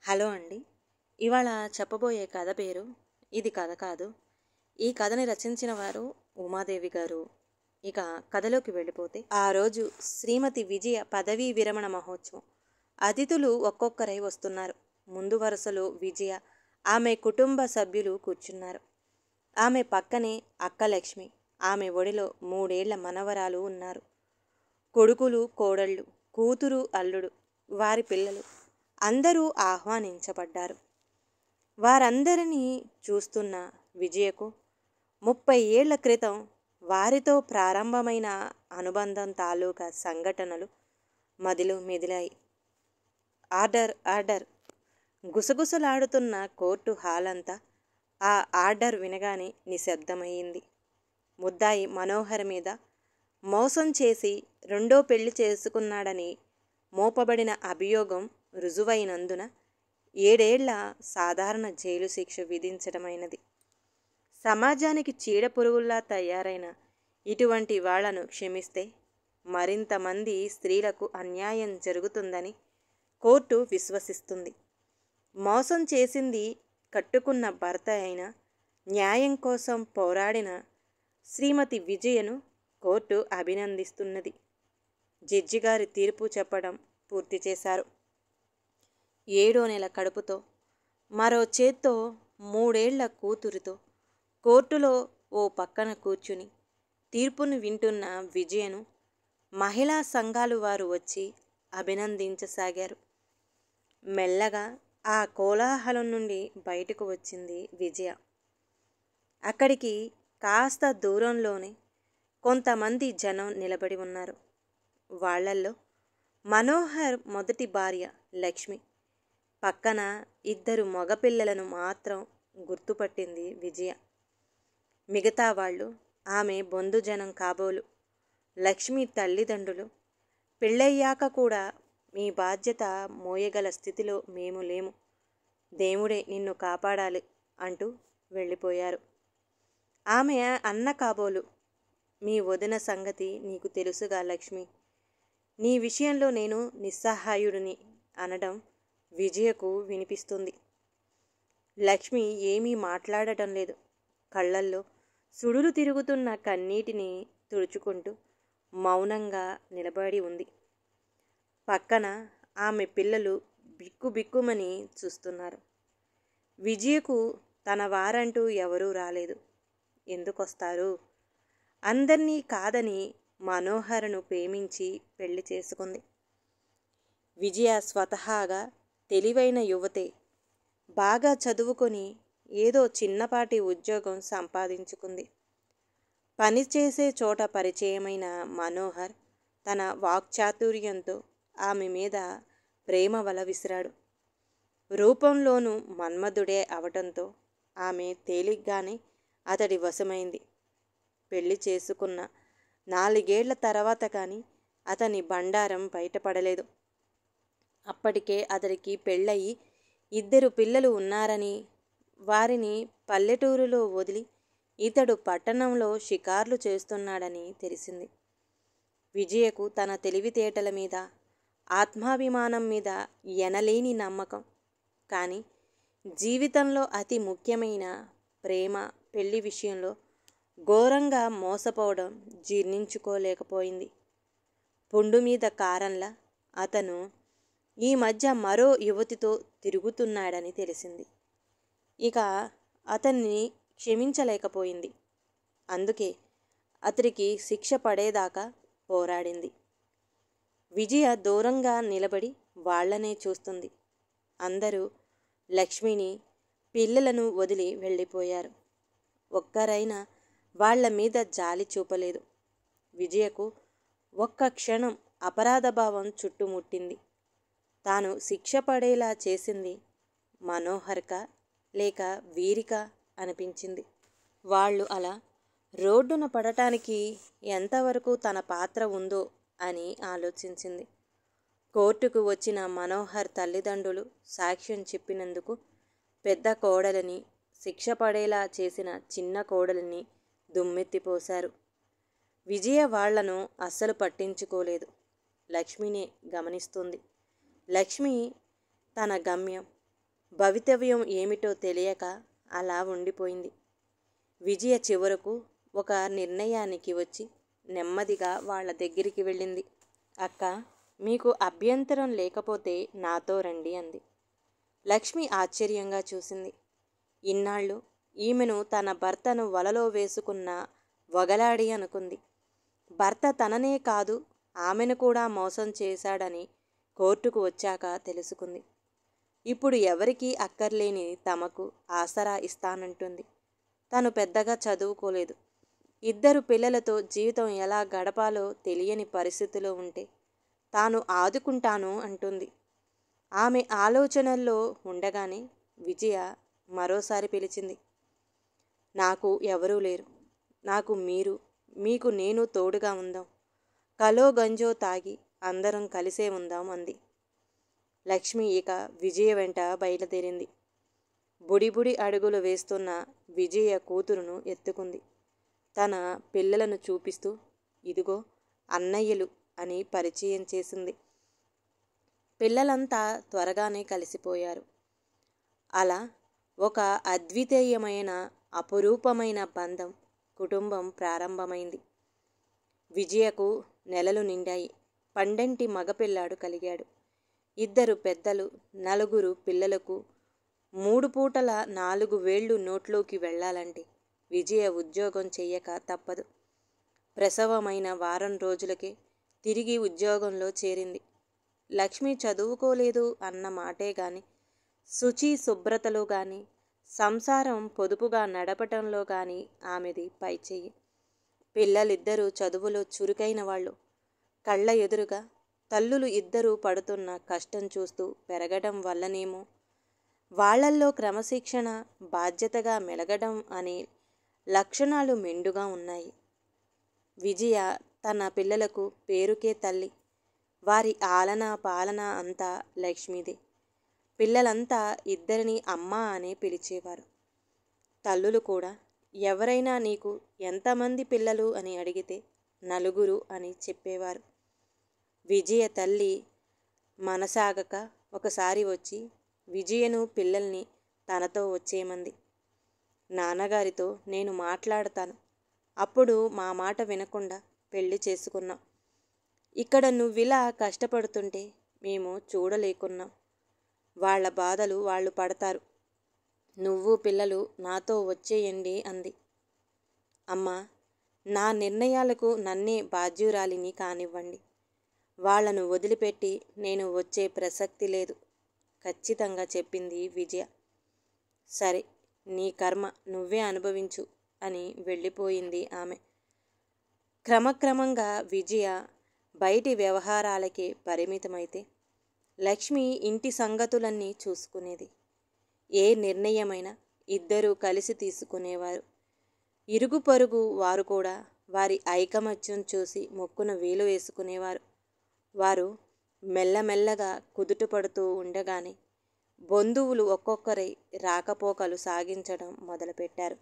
Hello అండి. ఇవాళ చెప్పబోయే కథ పేరు ఇది కథ కాదు. ఈ కథని రచించిన వారు ఉమాదేవి గారు. ఇక కథలోకి వెళ్ళిపోతే, ఆ రోజు శ్రీమతి విజయ పదవీ విరమణ మహోత్సవం. అతిథులు ఒక్కొక్కరై వస్తున్నారు. ముందు వరుసలో విజయ, ఆమె కుటుంబ సభ్యులు కూర్చున్నారు. ఆమె పక్కనే అక్క లక్ష్మి, ఆమె ఒడిలో 3 ఏళ్ల మనవరాలు ఉన్నారు. కొడుకులు, కోడళ్ళు, కూతురు, అల్లుడు, వారి పిల్లలు అందరూ ఆహ్వానించబడ్డారు. వారందరినీ చూస్తున్న విజయకు 30 ఏళ్ల క్రితం వారితో ప్రారంభమైన అనుబంధం తాలూకా సంఘటనలు మదిలో మెదిలాయి. ఆర్డర్ ఆర్డర్ గుసగుసలాడుతున్న కోర్టు హాల్ అంతా ఆ ఆర్డర్ వినగానే నిశ్శబ్దమయ్యింది. ముద్దాయి మనోహర్ మీద మోసం చేసి రెండో పెళ్లి చేసుకున్నాడని మోపబడిన అభియోగం రుజువైనందున 7 ఏళ్ల సాధారణ జైలు శిక్ష విధించడమైనది. సమాజానికి చీడపురుగుల్లా తయారైన ఇటువంటి వాళ్లను క్షమిస్తే మరింతమంది స్త్రీలకు అన్యాయం జరుగుతుందని కోర్టు విశ్వసిస్తుంది. మోసం చేసింది కట్టుకున్న భర్త అయినా న్యాయం కోసం పోరాడిన శ్రీమతి విజయను కోర్టు అభినందిస్తున్నది. జడ్జిగారి తీర్పు చెప్పడం పూర్తి చేశారు. 7వ నెల కడుపుతో, మరో చేత్తో 3 ఏళ్ల కూతురితో కోర్టులో ఓ పక్కన కూర్చుని తీర్పును వింటున్న విజయను మహిళా సంఘాలు వారు వచ్చి అభినందించసాగారు. మెల్లగా ఆ కోలాహలం నుండి బయటకు వచ్చింది విజయ. అక్కడికి కాస్త దూరంలోనే కొంతమంది జనం నిలబడి ఉన్నారు. వాళ్లల్లో మనోహర్ మొదటి భార్య లక్ష్మి, పక్కన 2 మగపిల్లలను మాత్రం గుర్తుపట్టింది విజయ. మిగతా వాళ్ళు ఆమె బంధుజనం కాబోలు. లక్ష్మి తల్లిదండ్రులు పెళ్ళయ్యాక కూడా మీ బాధ్యత మోయగల స్థితిలో మేము లేము, దేవుడే నిన్ను కాపాడాలి అంటూ వెళ్ళిపోయారు. ఆమె అన్న కాబోలు, మీ వదిన సంగతి నీకు తెలుసుగా లక్ష్మి, నీ విషయంలో నేను నిస్సహాయుడిని అనడం విజయకు వినిపిస్తుంది. లక్ష్మి ఏమీ మాట్లాడటం లేదు. కళ్ళల్లో సుడులు తిరుగుతున్న కన్నీటిని తుడుచుకుంటూ మౌనంగా నిలబడి ఉంది. పక్కన ఆమె పిల్లలు బిక్కుబిక్కుమని చూస్తున్నారు. విజయకు తన వారంటూ ఎవరూ రాలేదు. ఎందుకొస్తారు? అందర్నీ కాదని మనోహర్ను ప్రేమించి పెళ్లి చేసుకుంది. విజయ స్వతహాగా తెలివైన యువతే. బాగా చదువుకొని ఏదో చిన్నపాటి ఉద్యోగం సంపాదించుకుంది. పనిచేసే చోట పరిచయమైన మనోహర్ తన వాక్చాతుర్యంతో ఆమె మీద ప్రేమ వల విసిరాడు. రూపంలోనూ మన్మధుడే అవటంతో ఆమె తేలిగ్గానే అతడి వశమైంది. పెళ్లి చేసుకున్న 4 ఏళ్ల తర్వాత కానీ అతని బండారం బయటపడలేదు. అప్పటికే అతడికి పెళ్ళయి 2 పిల్లలు ఉన్నారని, వారిని పల్లెటూరులో వదిలి ఇతడు పట్టణంలో షికార్లు చేస్తున్నాడని తెలిసింది. విజయకు తన తెలివితేటల మీద, ఆత్మాభిమానం మీద ఎనలేని నమ్మకం. కానీ జీవితంలో అతి ముఖ్యమైన ప్రేమ, పెళ్లి విషయంలో ఘోరంగా మోసపోవడం జీర్ణించుకోలేకపోయింది. పుండు మీద కారంలా అతను ఈ మధ్య మరో యువతితో తిరుగుతున్నాడని తెలిసింది. ఇక అతన్ని క్షమించలేకపోయింది. అందుకే అతడికి శిక్ష పడేదాకా పోరాడింది. విజయ దూరంగా నిలబడి వాళ్లనే చూస్తుంది. అందరూ లక్ష్మిని, పిల్లలను వదిలి వెళ్ళిపోయారు. ఒక్కరైనా వాళ్ల మీద జాలి చూపలేదు. విజయకు ఒక్క క్షణం అపరాధభావం చుట్టుముట్టింది. తాను శిక్ష పడేలా చేసింది మనోహర్కా లేక వీరికా అనిపించింది. వాళ్ళు అలా రోడ్డున పడటానికి ఎంతవరకు తన పాత్ర ఉందో అని ఆలోచించింది. కోర్టుకు వచ్చిన మనోహర్ తల్లిదండ్రులు సాక్ష్యం చెప్పినందుకు పెద్ద కోడలిని, శిక్ష పడేలా చేసిన చిన్న కోడలిని దుమ్మెత్తిపోశారు. విజయ వాళ్లను అస్సలు పట్టించుకోలేదు. లక్ష్మినే గమనిస్తుంది. లక్ష్మి తన గమ్యం భవితవ్యం ఏమిటో తెలియక అలా ఉండిపోయింది. విజయ చివరకు ఒక నిర్ణయానికి వచ్చి నెమ్మదిగా వాళ్ళ దగ్గరికి వెళ్ళింది. అక్క, మీకు అభ్యంతరం లేకపోతే నాతో రండి అంది. లక్ష్మి ఆశ్చర్యంగా చూసింది. ఇన్నాళ్ళు ఈమెను తన భర్తను వలలో వేసుకున్న వగలాడి అనుకుంది. భర్త తననే కాదు ఆమెను కూడా మోసం చేశాడని కోర్టుకు వచ్చాక తెలుసుకుంది. ఇప్పుడు ఎవరికీ అక్కర్లేని తమకు ఆసరా ఇస్తానంటుంది. తను పెద్దగా చదువుకోలేదు. 2 పిల్లలతో జీవితం ఎలా గడపాలో తెలియని పరిస్థితిలో ఉంటే తాను ఆదుకుంటాను అంటుంది. ఆమె ఆలోచనల్లో ఉండగానే విజయ మరోసారి పిలిచింది. నాకు ఎవరూ లేరు. నాకు మీరు, మీకు నేను తోడుగా ఉందాం. కలో గంజో తాగి అందరం కలిసే ఉందాం అంది. లక్ష్మి ఇక విజయ వెంట బయలుదేరింది. బుడిబుడి అడుగులు వేస్తున్న విజయ కూతురును ఎత్తుకుంది. తన పిల్లలను చూపిస్తూ ఇదిగో అన్నయ్యలు అని పరిచయం చేసింది. పిల్లలంతా త్వరగానే కలిసిపోయారు. అలా ఒక అద్వితీయమైన అపురూపమైన బంధం, కుటుంబం ప్రారంభమైంది. విజయకు నెలలు నిండాయి. పండంటి మగపిల్లాడు కలిగాడు. 2 పెద్దలు, 4 పిల్లలకు 3 పూటల 4 వేళ్ళు నోట్లోకి వెళ్ళాలంటే విజయ ఉద్యోగం చెయ్యక తప్పదు. ప్రసవమైన వారం రోజులకే తిరిగి ఉద్యోగంలో చేరింది. లక్ష్మి చదువుకోలేదు అన్న మాటే గాని, శుచి శుభ్రతలో గాని, సంసారం పొదుపుగా నడపటంలో గాని ఆమెది పైచెయ్యి. పిల్లలిద్దరూ చదువులో చురుకైన వాళ్ళు. కళ్ళ ఎదురుగా తల్లులు 2 పడుతున్న కష్టం చూస్తూ పెరగడం వల్లనేమో వాళ్లల్లో క్రమశిక్షణ, బాధ్యతగా మెలగడం అనే లక్షణాలు మెండుగా ఉన్నాయి. విజయ తన పిల్లలకు పేరుకే తల్లి. వారి ఆలనా పాలన అంతా లక్ష్మిదే. పిల్లలంతా 2 అమ్మ అనే పిలిచేవారు. తల్లులు కూడా ఎవరైనా నీకు ఎంతమంది పిల్లలు అని అడిగితే 4 అని చెప్పేవారు. విజయ తల్లి మనసాగక ఒకసారి వచ్చి విజయను పిల్లల్ని తనతో వచ్చేయమంది. నాన్నగారితో నేను మాట్లాడతాను. అప్పుడు మా మాట వినకుండా పెళ్లి చేసుకున్నాం. ఇక్కడ నువ్విలా కష్టపడుతుంటే మేము చూడలేకున్నాం. వాళ్ళ బాధలు వాళ్ళు పడతారు. నువ్వు పిల్లలు నాతో వచ్చేయండి అంది. అమ్మా, నా నిర్ణయాలకు నన్నే బాధ్యురాలిని కానివ్వండి. వాళ్లను వదిలిపెట్టి నేను వచ్చే ప్రసక్తి లేదు ఖచ్చితంగా చెప్పింది విజయ. సరే, నీ కర్మ నువ్వే అనుభవించు అని వెళ్ళిపోయింది ఆమె. క్రమక్రమంగా విజయ బయటి వ్యవహారాలకే పరిమితమైతే లక్ష్మి ఇంటి సంగతులన్నీ చూసుకునేది. ఏ నిర్ణయమైనా 2 కలిసి తీసుకునేవారు. ఇరుగు పొరుగు వారు కూడా వారి ఐకమత్యం చూసి మొక్కున వేలు వేసుకునేవారు. వారు మెల్లమెల్లగా కుదుటపడుతూ ఉండగానే బంధువులు ఒక్కొక్కరై రాకపోకలు సాగించడం మొదలుపెట్టారు.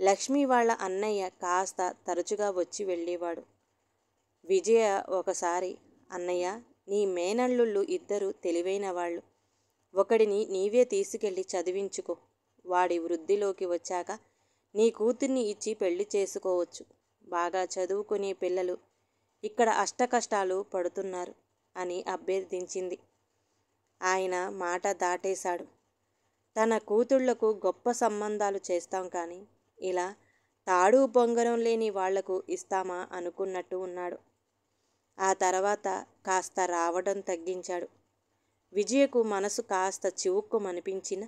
లక్ష్మి వాళ్ళ అన్నయ్య కాస్త తరచుగా వచ్చి వెళ్ళేవాడు. విజయ ఒకసారి, అన్నయ్య, నీ మేనల్లుళ్ళు 2 తెలివైన వాళ్ళు. ఒకడిని నీవే తీసుకెళ్ళి చదివించుకో. వాడి వృద్ధిలోకి వచ్చాక నీ కూతుర్ని ఇచ్చి పెళ్లి చేసుకోవచ్చు. బాగా చదువుకునే పిల్లలు ఇక్కడ అష్టకష్టాలు పడుతున్నారు అని అభ్యర్థించింది. ఆయన మాట దాటేశాడు. తన కూతుళ్లకు గొప్ప సంబంధాలు చేస్తాం కానీ ఇలా తాడు బొంగరం లేని వాళ్లకు ఇస్తామా అనుకున్నట్టు ఉన్నాడు. ఆ తర్వాత కాస్త రావడం తగ్గించాడు. విజయకు మనసు కాస్త చివుక్కుమనిపించిన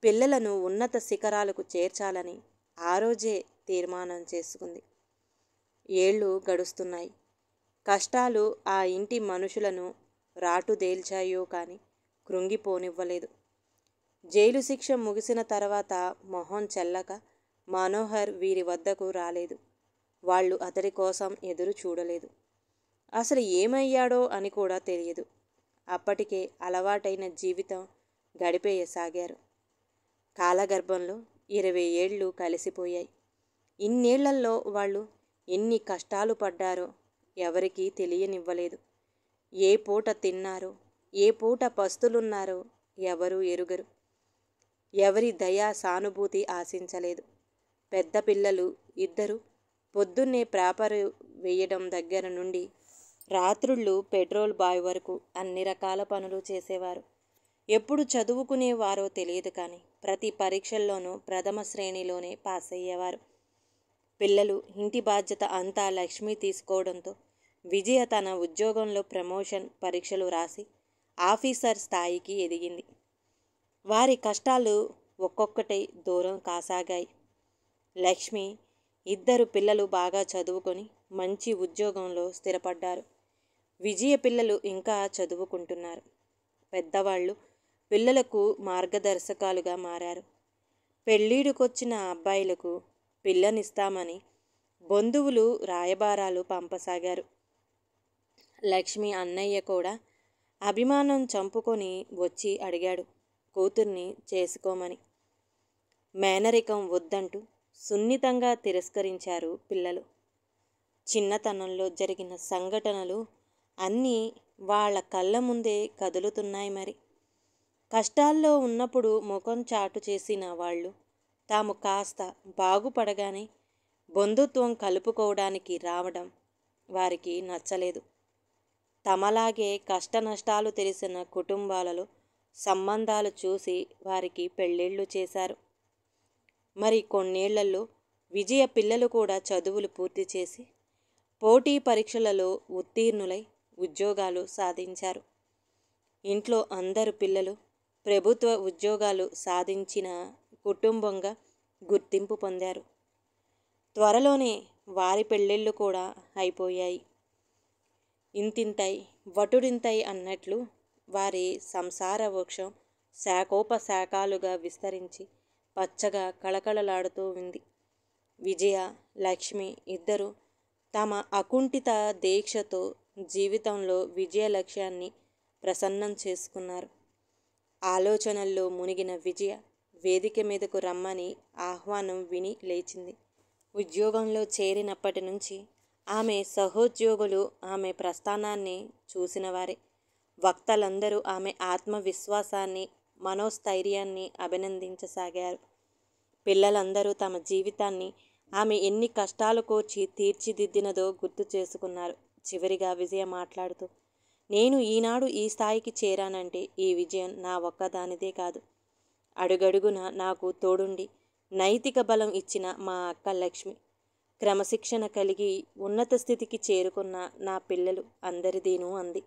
పిల్లలను ఉన్నత శిఖరాలకు చేర్చాలని ఆ రోజే తీర్మానం చేసుకుంది. ఏళ్ళు గడుస్తున్నాయి. కష్టాలు ఆ ఇంటి మనుషులను రాటుదేల్చాయో కానీ కృంగిపోనివ్వలేదు. జైలు శిక్ష ముగిసిన తర్వాత మొహం చెల్లక మనోహర్ వీరి వద్దకు రాలేదు. వాళ్ళు అతడి కోసం ఎదురు చూడలేదు. అసలు ఏమయ్యాడో అని కూడా తెలియదు. అప్పటికే అలవాటైన జీవితం గడిపేయసాగారు. కాలగర్భంలో 20 ఏళ్ళు కలిసిపోయాయి. ఇన్నేళ్లలో వాళ్ళు ఎన్ని కష్టాలు పడ్డారో ఎవరికీ తెలియనివ్వలేదు. ఏ పూట తిన్నారో, ఏ పూట పస్తులున్నారో ఎవరూ ఎరుగరు. ఎవరి దయా సానుభూతి ఆశించలేదు. పెద్ద పిల్లలు ఇద్దరు పొద్దున్నే పేపరు వేయడం దగ్గర నుండి రాత్రుళ్ళు పెట్రోల్ బాయ్ వరకు అన్ని రకాల పనులు చేసేవారు. ఎప్పుడు చదువుకునేవారో తెలియదు, కానీ ప్రతి పరీక్షల్లోనూ ప్రథమ శ్రేణిలోనే పాస్ అయ్యేవారు. పిల్లలు ఇంటి బాధ్యత అంతా లక్ష్మి తీసుకోవడంతో విజయ తన ఉద్యోగంలో ప్రమోషన్ పరీక్షలు రాసి ఆఫీసర్ స్థాయికి ఎదిగింది. వారి కష్టాలు ఒక్కొక్కటై దూరం కాసాగాయి. లక్ష్మి ఇద్దరు పిల్లలు బాగా చదువుకొని మంచి ఉద్యోగంలో స్థిరపడ్డారు. విజయ పిల్లలు ఇంకా చదువుకుంటున్నారు. పెద్దవాళ్ళు పిల్లలకు మార్గదర్శకాలుగా మారారు. పెళ్ళిడుకొచ్చిన అబ్బాయిలకు పిల్లనిస్తామని బంధువులు రాయబారాలు పంపసాగారు. లక్ష్మి అన్నయ్య కూడా అభిమానం చంపుకొని వచ్చి అడిగాడు కూతుర్ని చేసుకోమని. మేనరికం వద్దంటూ సున్నితంగా తిరస్కరించారు పిల్లలు. చిన్నతనంలో జరిగిన సంఘటనలు అన్నీ వాళ్ళ కళ్ళ ముందే కదులుతున్నాయి. మరి కష్టాల్లో ఉన్నప్పుడు ముఖం చాటు చేసిన వాళ్ళు తాము కాస్త బాగుపడగానే బంధుత్వం కలుపుకోవడానికి రావడం వారికి నచ్చలేదు. తమలాగే కష్ట నష్టాలు తెలిసిన కుటుంబాలలో సంబంధాలు చూసి వారికి పెళ్ళిళ్ళు చేశారు. మరి కొన్నేళ్లలో విజయ పిల్లలు కూడా చదువులు పూర్తి చేసి పోటీ పరీక్షలలో ఉత్తీర్ణులై ఉద్యోగాలు సాధించారు. ఇంట్లో అందరు పిల్లలు ప్రభుత్వ ఉద్యోగాలు సాధించిన కుటుంబంగా గుర్తింపు పొందారు. త్వరలోనే వారి పెళ్ళిళ్ళు కూడా అయిపోయాయి. ఇంతింతై వటుడింతై అన్నట్లు వారి సంసార వృక్షం శాఖోపశాఖాలుగా విస్తరించి పచ్చగా కళకళలాడుతూ ఉంది. విజయ, లక్ష్మి ఇద్దరు తమ అకుంఠిత దీక్షతో జీవితంలో విజయ లక్ష్యాన్ని ప్రసన్నం చేసుకున్నారు. ఆలోచనల్లో మునిగిన విజయ వేదిక మీదకు రమ్మని ఆహ్వానం విని లేచింది. ఉద్యోగంలో చేరినప్పటి నుంచి ఆమె సహోద్యోగులు ఆమె ప్రస్థానాన్ని చూసినవారే. వక్తలందరూ ఆమె ఆత్మవిశ్వాసాన్ని, మనోస్థైర్యాన్ని అభినందించసాగారు. పిల్లలందరూ తమ జీవితాన్ని ఆమె ఎన్ని కష్టాలు కోర్చి తీర్చిదిద్దినదో గుర్తు చేసుకున్నారు. చివరిగా విజయ మాట్లాడుతూ, నేను ఈనాడు ఈ స్థాయికి చేరానంటే ఈ విజయం నా ఒక్కదానిదే కాదు. అడుగడుగున నాకు తోడుండి నైతిక బలం ఇచ్చిన మా అక్క లక్ష్మి, క్రమశిక్షణ కలిగి ఉన్నత స్థితికి చేరుకున్న నా పిల్లలు అందరిదేనూ అంది.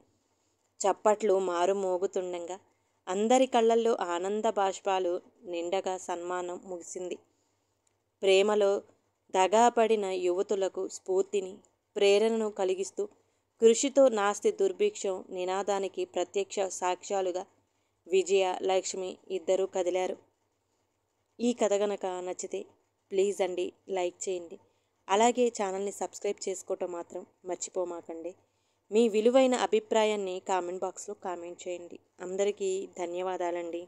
చప్పట్లు మారుమోగుతుండగా అందరి కళ్ళల్లో ఆనంద బాష్పాలు నిండగా సన్మానం ముగిసింది. ప్రేమలో దగాపడిన యువతులకు స్ఫూర్తిని, ప్రేరణను కలిగిస్తూ కృషితో నాస్తి దుర్భిక్షం నినాదానికి ప్రత్యక్ష సాక్ష్యాలుగా విజయ, లక్ష్మి ఇద్దరూ కదిలారు. ఈ కథ గనక నచ్చితే ప్లీజ్ అండి లైక్ చేయండి. అలాగే ఛానల్ని సబ్స్క్రైబ్ చేసుకోవటం మాత్రం మర్చిపోమాకండి. మీ విలువైన అభిప్రాయాన్ని కామెంట్ బాక్స్లో కామెంట్ చేయండి. అందరికీ ధన్యవాదాలండి.